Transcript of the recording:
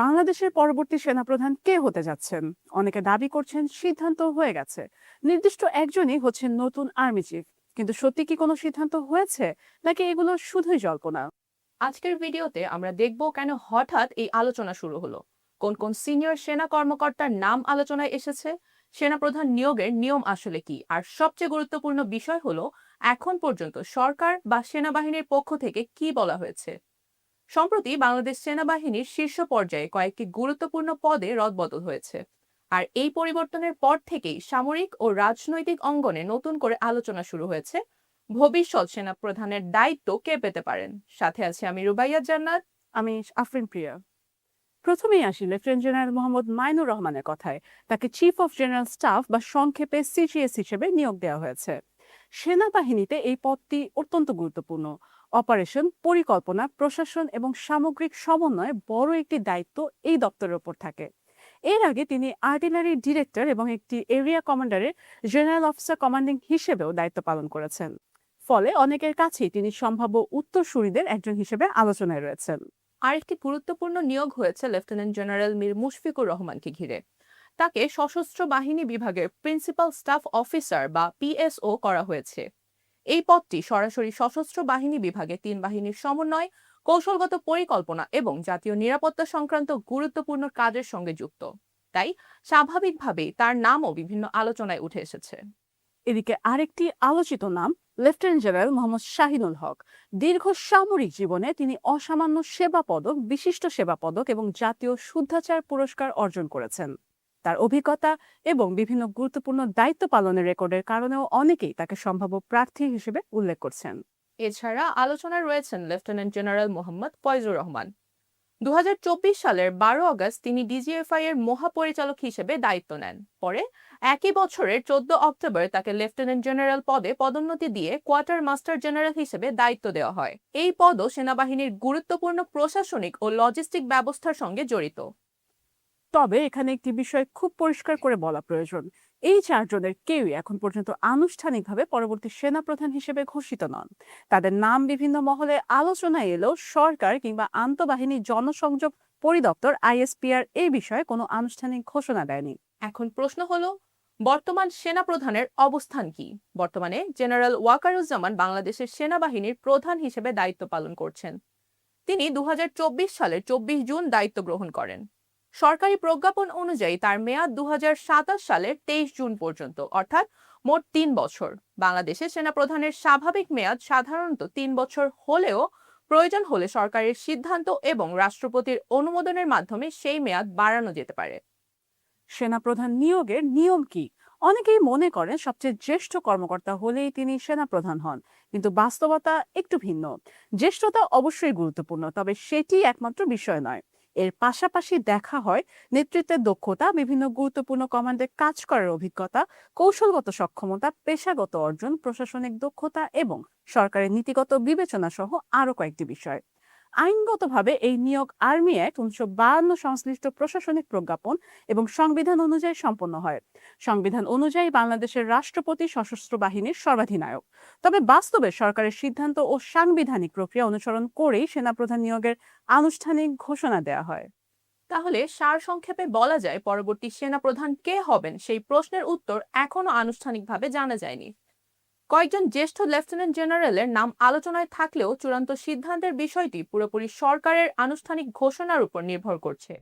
বাংলাদেশের পরবর্তী সেনাপ্রধান কে হতে যাচ্ছেন? অনেকে দাবি করছেন সিদ্ধান্ত হয়ে গেছে, নির্দিষ্ট একজনই হচ্ছেন নতুন আর্মি চিফ। কিন্তু সত্যি কি কোনো সিদ্ধান্ত হয়েছে, নাকি এগুলো শুধুই জল্পনা? আজকের ভিডিওতে আমরা দেখব কেন হঠাৎ এই আলোচনা শুরু হলো, কোন কোন সিনিয়র সেনা কর্মকর্তার নাম আলোচনায় এসেছে, সেনাপ্রধান নিয়োগের নিয়ম আসলে কি, আর সবচেয়ে গুরুত্বপূর্ণ বিষয় হলো এখন পর্যন্ত সরকার বা সেনাবাহিনীর পক্ষ থেকে কি বলা হয়েছে। সম্প্রতি বাংলাদেশ সেনাবাহিনীর শীর্ষ পর্যায়ে কয়েকটি গুরুত্বপূর্ণ পদে রদবদল হয়েছে। আর এই পরিবর্তনের পর থেকেই সামরিক ও রাজনৈতিক অঙ্গনে নতুন করে আলোচনা শুরু হয়েছে ভবিষ্যৎ সেনাপ্রধানের দায়িত্ব কে পেতে পারেন। সাথে আছে আমি রুবাইয়া জান্নাত। আমি আফরিন প্রিয়া। প্রথমেই আসি লেফটেন্যান্ট জেনারেল মোহাম্মদ মাইনুর রহমানের কথায়। তাকে চিফ অফ জেনারেল স্টাফ বা সংক্ষেপে সিজিএস হিসেবে নিয়োগ দেওয়া হয়েছে। সেনাবাহিনীতে এই পদটি অত্যন্ত গুরুত্বপূর্ণ। অপারেশন, পরিকল্পনা, প্রশাসন এবং সামগ্রিক সমন্বয়ে বড় একটি দায়িত্ব এই দপ্তরের উপর থাকে। এর আগে তিনি আর্টিলারি ডিরেক্টর এবং একটি এরিয়া কমান্ডারের জেনারেল অফিসার কমান্ডিং হিসেবেও দায়িত্ব পালন করেছেন। ফলে অনেকের কাছেই তিনি সম্ভাব্য উত্তরসূরিদের একজন হিসেবে আলোচনায় রয়েছেন। আরেকটি গুরুত্বপূর্ণ নিয়োগ হয়েছে লেফটেন্যান্ট জেনারেল মীর মুশফিকুর রহমানকে ঘিরে। তাকে সশস্ত্র বাহিনী বিভাগের প্রিন্সিপাল স্টাফ অফিসার বা পিএসও করা হয়েছে। এই পদটি সরাসরি সশস্ত্র বাহিনী বিভাগে তিন বাহিনীর সমন্বয়, কৌশলগত পরিকল্পনা এবং জাতীয় নিরাপত্তা সংক্রান্ত গুরুত্বপূর্ণ কাজের সঙ্গে যুক্ত। তাই স্বাভাবিকভাবেই তার নামও বিভিন্ন আলোচনায় উঠে এসেছে। এদিকে আরেকটি আলোচিত নাম লেফটেন্যান্ট জেনারেল মোহাম্মদ শাহিনুল হক। দীর্ঘ সামরিক জীবনে তিনি অসামান্য সেবা পদক, বিশিষ্ট সেবা পদক এবং জাতীয় শুদ্ধাচার পুরস্কার অর্জন করেছেন। তার অভিজ্ঞতা এবং বিভিন্ন গুরুত্বপূর্ণ দায়িত্ব পালনের রেকর্ডের কারণেও অনেকেই তাকে সম্ভাব্য প্রার্থী হিসেবে উল্লেখ করছেন। এছাড়া আলোচনায় রয়েছেন লেফটেন্যান্ট জেনারেল মোহাম্মদ ফয়জুর রহমান। ২০২৪ সালের ১২ আগস্ট তিনি ডিজিএফআই এর মহাপরিচালক হিসেবে দায়িত্ব নেন। পরে একই বছরের ১৪ অক্টোবর তাকে লেফটেন্যান্ট জেনারেল পদে পদোন্নতি দিয়ে কোয়ার্টার মাস্টার জেনারেল হিসেবে দায়িত্ব দেওয়া হয়। এই পদও সেনাবাহিনীর গুরুত্বপূর্ণ প্রশাসনিক ও লজিস্টিক ব্যবস্থার সঙ্গে জড়িত। তবে এখানে একটি বিষয় খুব পরিষ্কার করে বলা প্রয়োজন। এই চারজনের কেউই এখন পর্যন্ত আনুষ্ঠানিকভাবে পরবর্তী সেনাপ্রধান হিসেবে ঘোষিত নন। তাদের নাম বিভিন্ন মহলে আলোচনায় এলেও সরকার কিংবা আন্তঃবাহিনী জনসংযোগ পরিদপ্তর আইএসপিআর এই বিষয়ে কোনো আনুষ্ঠানিক ঘোষণা দেয়নি। এখন প্রশ্ন হলো, বর্তমান সেনাপ্রধানের অবস্থান কি? বর্তমানে জেনারেল ওয়াকারুজ্জামান বাংলাদেশের সেনাবাহিনীর প্রধান হিসেবে দায়িত্ব পালন করছেন। তিনি ২০২৪ সালের ২৪ জুন দায়িত্ব গ্রহণ করেন। সরকারি প্রজ্ঞাপন অনুযায়ী তার মেয়াদ ২০২৭ সালের ২৩ জুন পর্যন্ত, অর্থাৎ মোট ৩ বছর। বাংলাদেশের সেনাপ্রধানের স্বাভাবিক মেয়াদ সাধারণত ৩ বছর হলেও প্রয়োজন হলে সরকারের সিদ্ধান্ত এবং রাষ্ট্রপতির অনুমোদনের মাধ্যমে সেই মেয়াদ বাড়ানো যেতে পারে। সেনাপ্রধান নিয়োগের নিয়ম কি? অনেকেই মনে করেন সবচেয়ে জ্যেষ্ঠ কর্মকর্তা হলেই তিনি সেনাপ্রধান হন, কিন্তু বাস্তবতা একটু ভিন্ন। জ্যেষ্ঠতা অবশ্যই গুরুত্বপূর্ণ, তবে সেটি একমাত্র বিষয় নয়। এর পাশাপাশি দেখা হয় নেতৃত্বের দক্ষতা, বিভিন্ন গুরুত্বপূর্ণ কমান্ডে কাজ করার অভিজ্ঞতা, কৌশলগত সক্ষমতা, পেশাগত অর্জন, প্রশাসনিক দক্ষতা এবং সরকারের নীতিগত বিবেচনা সহ আরো কয়েকটি বিষয়। আইনগতভাবে এই নিয়োগ আর্মি অ্যাক্ট ১৯৫২ সংশ্লিষ্ট প্রশাসনিক প্রজ্ঞাপন এবং সংবিধান অনুযায়ী সম্পন্ন হয়। সংবিধান অনুযায়ী বাংলাদেশের রাষ্ট্রপতি সশস্ত্র বাহিনীর সর্বাধিনায়ক। তবে বাস্তবে সরকারের সিদ্ধান্ত ও সাংবিধানিক প্রক্রিয়া অনুসরণ করেই সেনাপ্রধান নিয়োগের আনুষ্ঠানিক ঘোষণা দেওয়া হয়। তাহলে সারসংক্ষেপে বলা যায়, পরবর্তী সেনাপ্রধান কে হবেন সেই প্রশ্নের উত্তর এখনো আনুষ্ঠানিকভাবে জানা যায়নি। কয়েকজন জ্যেষ্ঠ লেফটেন্যান্ট জেনারেলের নাম আলোচনায় থাকলেও চূড়ান্ত সিদ্ধান্তের বিষয়টি পুরোপুরি সরকারের আনুষ্ঠানিক ঘোষণার উপর নির্ভর করছে।